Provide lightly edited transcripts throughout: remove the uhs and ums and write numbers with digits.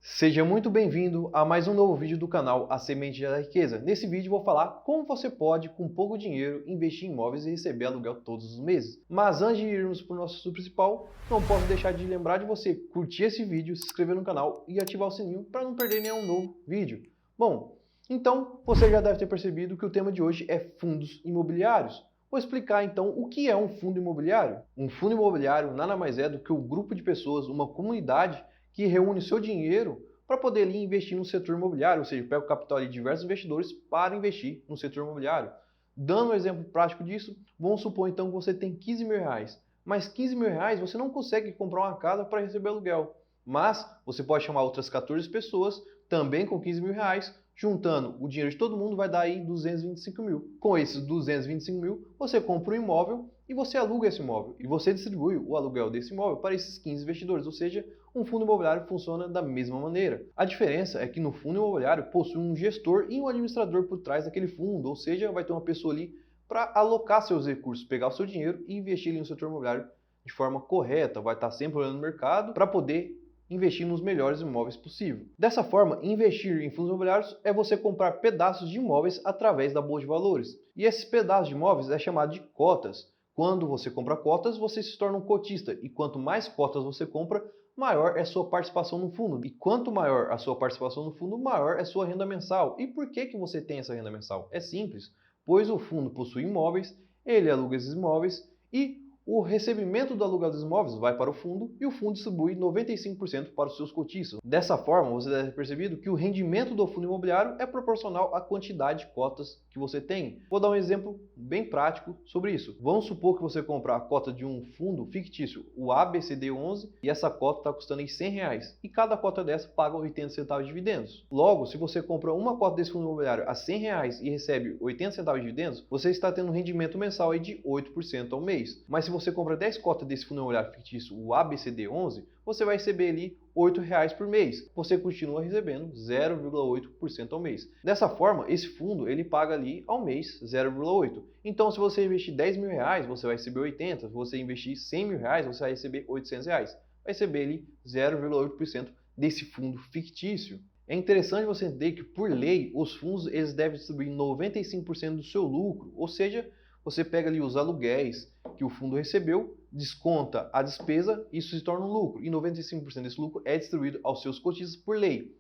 Seja muito bem-vindo a mais um novo vídeo do canal A Semente da Riqueza. Nesse vídeo vou falar como você pode, com pouco dinheiro, investir em imóveis e receber aluguel todos os meses. Mas antes de irmos para o nosso assunto principal, não posso deixar de lembrar de você curtir esse vídeo, se inscrever no canal e ativar o sininho para não perder nenhum novo vídeo. Bom, então você já deve ter percebido que o tema de hoje é fundos imobiliários. Vou explicar então o que é um fundo imobiliário. Um fundo imobiliário nada mais é do que um grupo de pessoas, uma comunidade que reúne seu dinheiro para poder ali investir no setor imobiliário, ou seja, pega o capital de diversos investidores para investir no setor imobiliário. Dando um exemplo prático disso, vamos supor então que você tem 15 mil reais, mas 15 mil reais você não consegue comprar uma casa para receber aluguel, mas você pode chamar outras 14 pessoas, também com 15 mil reais, juntando o dinheiro de todo mundo vai dar aí 225 mil. Com esses 225 mil, você compra um imóvel e você aluga esse imóvel. E você distribui o aluguel desse imóvel para esses 15 investidores, ou seja, um fundo imobiliário funciona da mesma maneira. A diferença é que no fundo imobiliário possui um gestor e um administrador por trás daquele fundo, ou seja, vai ter uma pessoa ali para alocar seus recursos, pegar o seu dinheiro e investir ali no setor imobiliário de forma correta, vai estar sempre olhando o mercado para poder investir nos melhores imóveis possível. Dessa forma, investir em fundos imobiliários é você comprar pedaços de imóveis através da bolsa de valores. E esses pedaços de imóveis é chamado de cotas. Quando você compra cotas, você se torna um cotista, e quanto mais cotas você compra, maior é a sua participação no fundo. E quanto maior a sua participação no fundo, maior é a sua renda mensal. E por que você tem essa renda mensal? É simples, pois o fundo possui imóveis, ele aluga esses imóveis e o recebimento do aluguel dos imóveis vai para o fundo e o fundo distribui 95% para os seus cotistas. Dessa forma, você deve ter percebido que o rendimento do fundo imobiliário é proporcional à quantidade de cotas que você tem. Vou dar um exemplo bem prático sobre isso. Vamos supor que você compra a cota de um fundo fictício, o ABCD11, e essa cota está custando R$100. E cada cota dessa paga 80 centavos de dividendos. Logo, se você compra uma cota desse fundo imobiliário a R$100 e recebe 80 centavos de dividendos, você está tendo um rendimento mensal aí de 8% ao mês. Mas se você compra 10 cotas desse fundo imobiliário fictício, o ABCD11, você vai receber ali R$8 por mês. Você continua recebendo 0,8% ao mês. Dessa forma, esse fundo ele paga ali ao mês 0,8%. Então, se você investir 10 mil reais, você vai receber 80. Se você investir 100 mil reais, você vai receber 800 reais. Vai receber ali 0,8% desse fundo fictício. É interessante você entender que, por lei, os fundos eles devem distribuir 95% do seu lucro, ou seja, você pega ali os aluguéis que o fundo recebeu, desconta a despesa, isso se torna um lucro. E 95% desse lucro é distribuído aos seus cotistas por lei.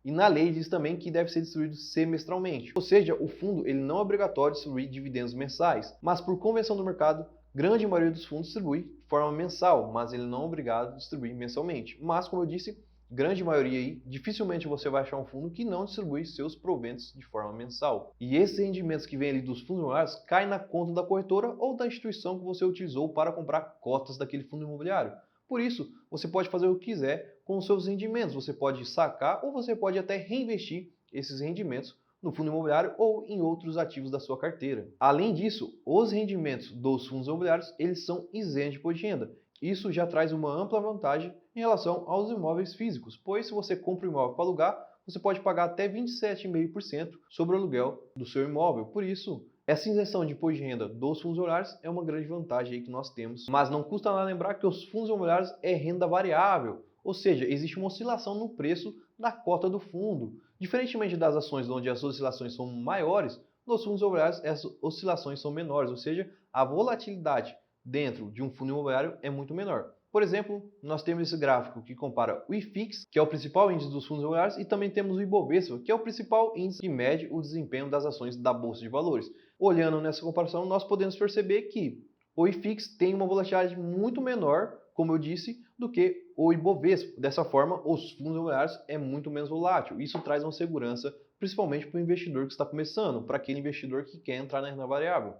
E na lei diz também que deve ser distribuído semestralmente. Ou seja, o fundo ele não é obrigatório distribuir dividendos mensais, mas por convenção do mercado, grande maioria dos fundos distribui de forma mensal, mas ele não é obrigado a distribuir mensalmente. Mas, como eu disse, grande maioria aí, dificilmente você vai achar um fundo que não distribui seus proventos de forma mensal. E esses rendimentos que vêm ali dos fundos imobiliários caem na conta da corretora ou da instituição que você utilizou para comprar cotas daquele fundo imobiliário. Por isso, você pode fazer o que quiser com os seus rendimentos. Você pode sacar ou você pode até reinvestir esses rendimentos no fundo imobiliário ou em outros ativos da sua carteira. Além disso, os rendimentos dos fundos imobiliários eles são isentos de imposto de renda. Isso já traz uma ampla vantagem em relação aos imóveis físicos, pois se você compra um imóvel para alugar, você pode pagar até 27,5% sobre o aluguel do seu imóvel. Por isso, essa isenção de imposto de renda dos fundos imobiliários é uma grande vantagem aí que nós temos. Mas não custa nada lembrar que os fundos imobiliários é renda variável, ou seja, existe uma oscilação no preço da cota do fundo. Diferentemente das ações onde as oscilações são maiores, nos fundos imobiliários as oscilações são menores, ou seja, a volatilidade dentro de um fundo imobiliário é muito menor. Por exemplo, nós temos esse gráfico que compara o IFIX, que é o principal índice dos fundos imobiliários, e também temos o Ibovespa, que é o principal índice que mede o desempenho das ações da Bolsa de Valores. Olhando nessa comparação, nós podemos perceber que o IFIX tem uma volatilidade muito menor, como eu disse, do que o Ibovespa. Dessa forma, os fundos imobiliários é muito menos volátil. Isso traz uma segurança, principalmente para o investidor que está começando, para aquele investidor que quer entrar na renda variável.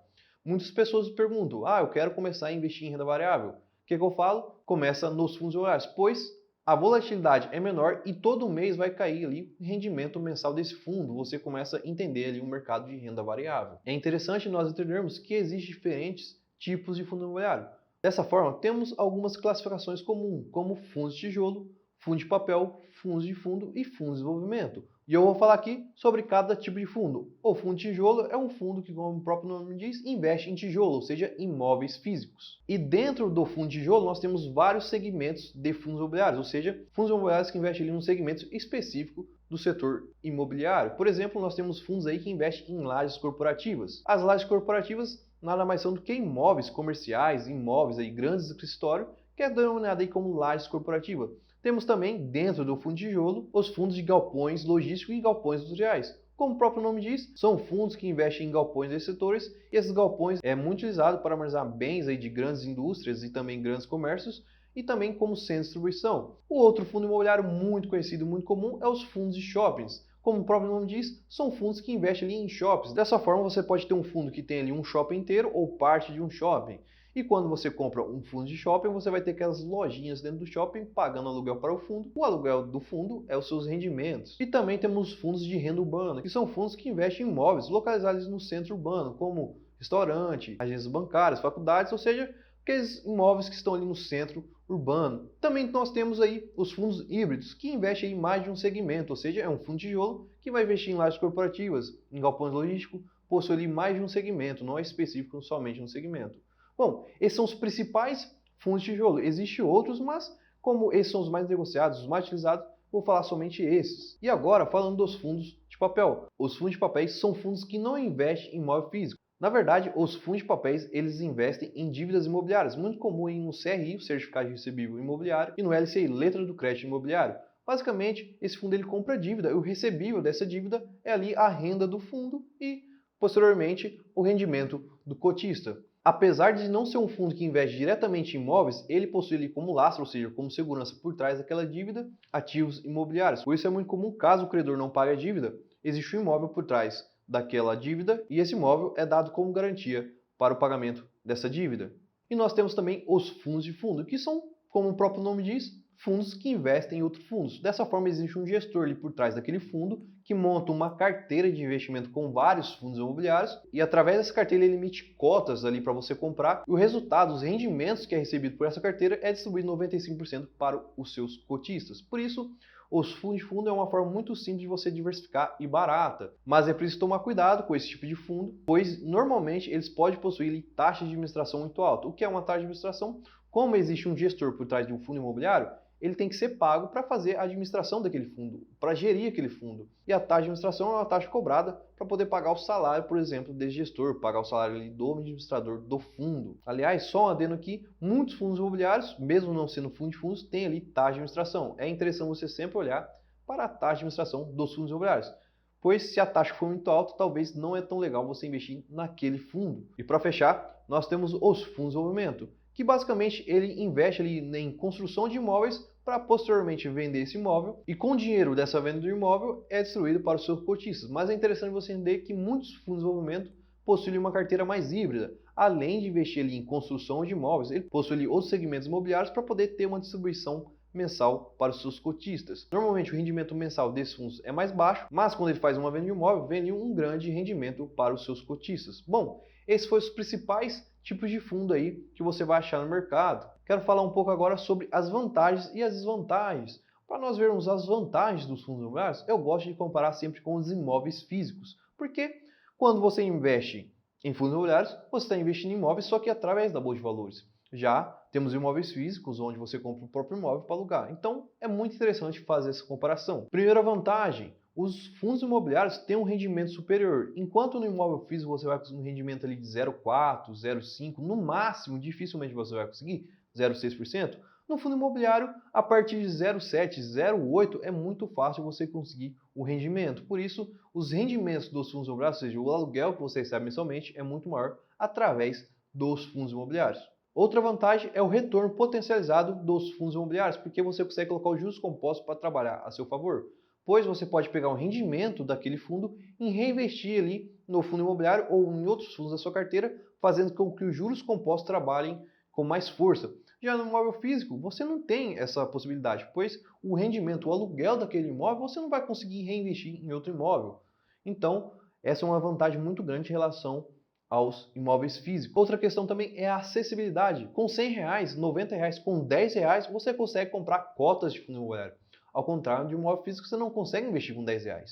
Muitas pessoas perguntam, eu quero começar a investir em renda variável. O que eu falo? Começa nos fundos imobiliários, pois a volatilidade é menor e todo mês vai cair ali o rendimento mensal desse fundo. Você começa a entender ali o mercado de renda variável. É interessante nós entendermos que existem diferentes tipos de fundo imobiliário. Dessa forma, temos algumas classificações comuns, como fundo de tijolo, fundo de papel, fundos de fundo e fundos de desenvolvimento. E eu vou falar aqui sobre cada tipo de fundo. O fundo de tijolo é um fundo que, como o próprio nome diz, investe em tijolo, ou seja, imóveis físicos. E dentro do fundo de tijolo nós temos vários segmentos de fundos imobiliários, ou seja, fundos imobiliários que investem ali num segmento específico do setor imobiliário. Por exemplo, nós temos fundos aí que investem em lajes corporativas. As lajes corporativas nada mais são do que imóveis comerciais, imóveis aí grandes de escritório, que é denominado aí como lajes corporativa. Temos também, dentro do fundo de tijolo, os fundos de galpões logísticos e galpões industriais. Como o próprio nome diz, são fundos que investem em galpões desses setores, e esses galpões é muito utilizado para armazenar bens aí de grandes indústrias e também grandes comércios, e também como centro de distribuição. O outro fundo imobiliário muito conhecido e muito comum é os fundos de shoppings. Como o próprio nome diz, são fundos que investem ali em shoppings. Dessa forma, você pode ter um fundo que tem ali um shopping inteiro ou parte de um shopping. E quando você compra um fundo de shopping, você vai ter aquelas lojinhas dentro do shopping pagando aluguel para o fundo. O aluguel do fundo é os seus rendimentos. E também temos fundos de renda urbana, que são fundos que investem em imóveis localizados no centro urbano, como restaurante, agências bancárias, faculdades, ou seja, aqueles imóveis que estão ali no centro urbano. Também nós temos aí os fundos híbridos, que investem em mais de um segmento, ou seja, é um fundo de tijolo que vai investir em lajes corporativas, em galpões logísticos, possui ali mais de um segmento, não é específico somente um segmento. Bom, esses são os principais fundos de tijolo. Existem outros, mas como esses são os mais negociados, os mais utilizados, vou falar somente esses. E agora, falando dos fundos de papel. Os fundos de papéis são fundos que não investem em imóvel físico. Na verdade, os fundos de papéis, eles investem em dívidas imobiliárias, muito comum no CRI, o Certificado de Recebível Imobiliário, e no LCI, Letra do Crédito Imobiliário. Basicamente, esse fundo ele compra dívida, e o recebível dessa dívida é ali a renda do fundo e, posteriormente, o rendimento do cotista. Apesar de não ser um fundo que investe diretamente em imóveis, ele possui ali como lastro, ou seja, como segurança por trás daquela dívida, ativos imobiliários. Por isso é muito comum, caso o credor não pague a dívida, existe um imóvel por trás daquela dívida e esse imóvel é dado como garantia para o pagamento dessa dívida. E nós temos também os fundos de fundo, que são, como o próprio nome diz, fundos que investem em outros fundos. Dessa forma, existe um gestor ali por trás daquele fundo que monta uma carteira de investimento com vários fundos imobiliários e através dessa carteira ele emite cotas ali para você comprar e o resultado, os rendimentos que é recebido por essa carteira é distribuído 95% para os seus cotistas. Por isso, os fundos de fundo é uma forma muito simples de você diversificar e barata, mas é preciso tomar cuidado com esse tipo de fundo, pois normalmente eles podem possuir taxa de administração muito alta. O que é uma taxa de administração? Como existe um gestor por trás de um fundo imobiliário, ele tem que ser pago para fazer a administração daquele fundo, para gerir aquele fundo. E a taxa de administração é uma taxa cobrada para poder pagar o salário, por exemplo, desse gestor, pagar o salário do administrador do fundo. Aliás, só um adendo aqui, muitos fundos imobiliários, mesmo não sendo fundo de fundos, têm ali taxa de administração. É interessante você sempre olhar para a taxa de administração dos fundos imobiliários, pois se a taxa for muito alta, talvez não é tão legal você investir naquele fundo. E para fechar, nós temos os fundos de desenvolvimento, que basicamente ele investe ali em construção de imóveis para posteriormente vender esse imóvel e com o dinheiro dessa venda do imóvel é distribuído para os seus cotistas. Mas é interessante você entender que muitos fundos de desenvolvimento possuem uma carteira mais híbrida. Além de investir ali em construção de imóveis, ele possui ali outros segmentos imobiliários para poder ter uma distribuição mensal para os seus cotistas. Normalmente o rendimento mensal desses fundos é mais baixo, mas quando ele faz uma venda de imóvel, vem ali um grande rendimento para os seus cotistas. Bom, esses foram os principais tipos de fundo aí que você vai achar no mercado. Quero falar um pouco agora sobre as vantagens e as desvantagens. Para nós vermos as vantagens dos fundos imobiliários, eu gosto de comparar sempre com os imóveis físicos, porque quando você investe em fundos imobiliários, você está investindo em imóveis só que através da bolsa de valores. Já temos imóveis físicos, onde você compra o próprio imóvel para alugar. Então, é muito interessante fazer essa comparação. Primeira vantagem, os fundos imobiliários têm um rendimento superior. Enquanto no imóvel físico você vai conseguir um rendimento ali de 0,4%, 0,5%, no máximo, dificilmente você vai conseguir 0,6%. No fundo imobiliário, a partir de 0,7%, 0,8% é muito fácil você conseguir o rendimento. Por isso, os rendimentos dos fundos imobiliários, ou seja, o aluguel que você recebe mensalmente, é muito maior através dos fundos imobiliários. Outra vantagem é o retorno potencializado dos fundos imobiliários, porque você consegue colocar os juros compostos para trabalhar a seu favor. Pois você pode pegar um rendimento daquele fundo e reinvestir ali no fundo imobiliário ou em outros fundos da sua carteira, fazendo com que os juros compostos trabalhem com mais força. Já no imóvel físico, você não tem essa possibilidade, pois o rendimento, o aluguel daquele imóvel, você não vai conseguir reinvestir em outro imóvel. Então, essa é uma vantagem muito grande em relação aos imóveis físicos. Outra questão também é a acessibilidade. Com R$100, R$90, com R$10, você consegue comprar cotas de fundo imobiliário. Ao contrário de um imóvel físico, você não consegue investir com R$10.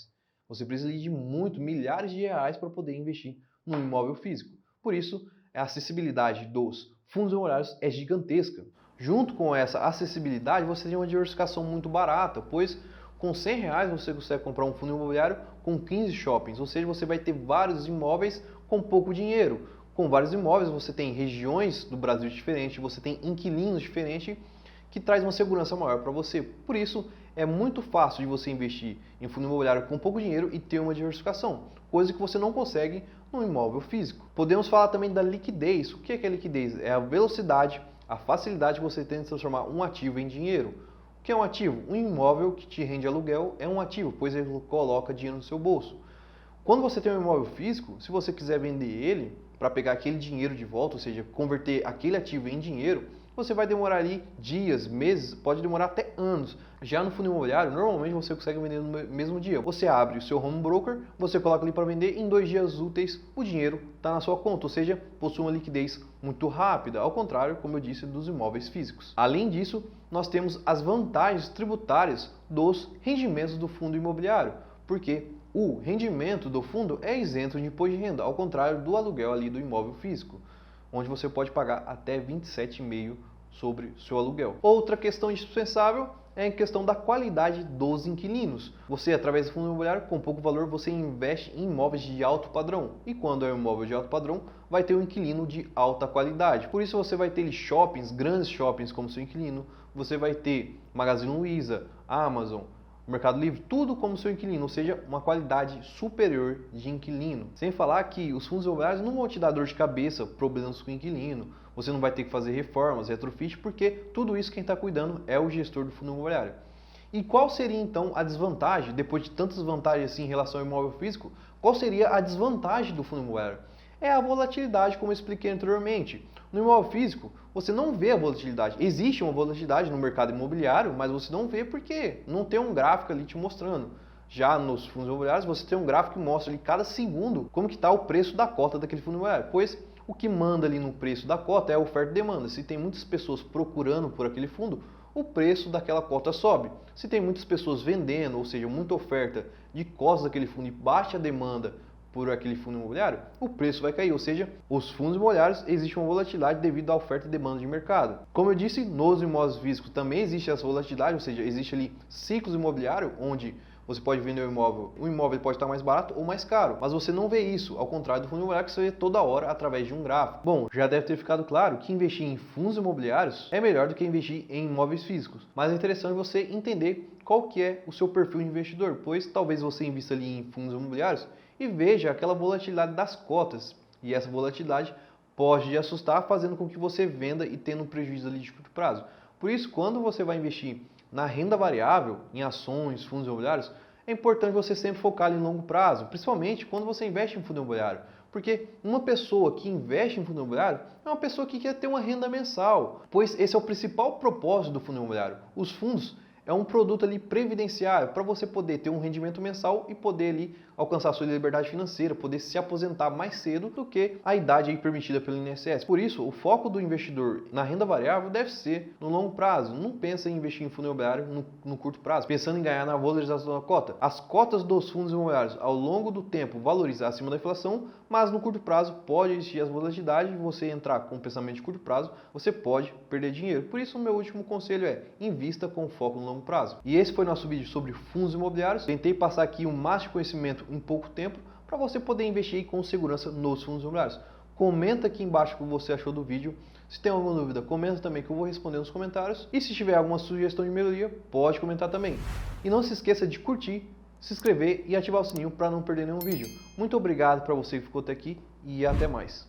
Você precisa de milhares de reais para poder investir num imóvel físico. Por isso, a acessibilidade dos fundos imobiliários é gigantesca. Junto com essa acessibilidade, você tem uma diversificação muito barata, pois com R$100 você consegue comprar um fundo imobiliário com 15 shoppings, ou seja, você vai ter vários imóveis com pouco dinheiro. Com vários imóveis, você tem regiões do Brasil diferentes, você tem inquilinos diferentes, que traz uma segurança maior para você. Por isso, é muito fácil de você investir em fundo imobiliário com pouco dinheiro e ter uma diversificação, coisa que você não consegue no imóvel físico. Podemos falar também da liquidez. O que é liquidez? É a velocidade, a facilidade que você tem de transformar um ativo em dinheiro. O que é um ativo? Um imóvel que te rende aluguel é um ativo, pois ele coloca dinheiro no seu bolso. Quando você tem um imóvel físico, se você quiser vender ele para pegar aquele dinheiro de volta, ou seja, converter aquele ativo em dinheiro, você vai demorar ali dias, meses, pode demorar até anos. Já no fundo imobiliário, normalmente você consegue vender no mesmo dia. Você abre o seu home broker, você coloca ali para vender, em 2 dias úteis o dinheiro está na sua conta, ou seja, possui uma liquidez muito rápida, ao contrário, como eu disse, dos imóveis físicos. Além disso, nós temos as vantagens tributárias dos rendimentos do fundo imobiliário, porque o rendimento do fundo é isento de imposto de renda, ao contrário do aluguel ali do imóvel físico, onde você pode pagar até 27,5% sobre seu aluguel. Outra questão indispensável é a questão da qualidade dos inquilinos. Você, através do fundo imobiliário, com pouco valor, você investe em imóveis de alto padrão. E quando é um imóvel de alto padrão, vai ter um inquilino de alta qualidade. Por isso você vai ter shoppings, grandes shoppings como seu inquilino, você vai ter Magazine Luiza, Amazon, Mercado Livre, tudo como seu inquilino, ou seja, uma qualidade superior de inquilino. Sem falar que os fundos imobiliários não vão te dar dor de cabeça, problemas com o inquilino, você não vai ter que fazer reformas, retrofit, porque tudo isso quem está cuidando é o gestor do fundo imobiliário. E qual seria então a desvantagem, depois de tantas vantagens assim, em relação ao imóvel físico, qual seria a desvantagem do fundo imobiliário? É a volatilidade, como eu expliquei anteriormente. No imóvel físico, você não vê a volatilidade. Existe uma volatilidade no mercado imobiliário, mas você não vê porque não tem um gráfico ali te mostrando. Já nos fundos imobiliários, você tem um gráfico que mostra ali cada segundo como que está o preço da cota daquele fundo imobiliário. Pois o que manda ali no preço da cota é a oferta e demanda. Se tem muitas pessoas procurando por aquele fundo, o preço daquela cota sobe. Se tem muitas pessoas vendendo, ou seja, muita oferta de cotas daquele fundo e baixa demanda por aquele fundo imobiliário, o preço vai cair, ou seja, os fundos imobiliários existe uma volatilidade devido à oferta e demanda de mercado. Como eu disse, nos imóveis físicos também existe essa volatilidade, ou seja, existe ali ciclos imobiliários onde você pode vender o imóvel pode estar mais barato ou mais caro, mas você não vê isso, ao contrário do fundo imobiliário que você vê toda hora através de um gráfico. Bom, já deve ter ficado claro que investir em fundos imobiliários é melhor do que investir em imóveis físicos, mas é interessante você entender qual que é o seu perfil de investidor, pois talvez você invista ali em fundos imobiliários e veja aquela volatilidade das cotas, e essa volatilidade pode te assustar, fazendo com que você venda e tenha um prejuízo ali de curto prazo. Por isso, quando você vai investir na renda variável, em ações, fundos imobiliários, é importante você sempre focar em longo prazo, principalmente quando você investe em fundo imobiliário. Porque uma pessoa que investe em fundo imobiliário é uma pessoa que quer ter uma renda mensal, pois esse é o principal propósito do fundo imobiliário. Os fundos é um produto ali previdenciário para você poder ter um rendimento mensal e poder ali alcançar a sua liberdade financeira, poder se aposentar mais cedo do que a idade aí permitida pelo INSS. Por isso, o foco do investidor na renda variável deve ser no longo prazo. Não pensa em investir em fundo imobiliário no curto prazo, pensando em ganhar na valorização da cota. As cotas dos fundos imobiliários ao longo do tempo valorizam acima da inflação, mas no curto prazo pode existir as volatilidades, você entrar com um pensamento de curto prazo, você pode perder dinheiro. Por isso, o meu último conselho é: invista com foco no longo prazo. E esse foi nosso vídeo sobre fundos imobiliários. Tentei passar aqui o máximo de conhecimento em pouco tempo para você poder investir com segurança nos fundos imobiliários. Comenta aqui embaixo o que você achou do vídeo. Se tem alguma dúvida, comenta também que eu vou responder nos comentários. E se tiver alguma sugestão de melhoria, pode comentar também. E não se esqueça de curtir, se inscrever e ativar o sininho para não perder nenhum vídeo. Muito obrigado para você que ficou até aqui e até mais.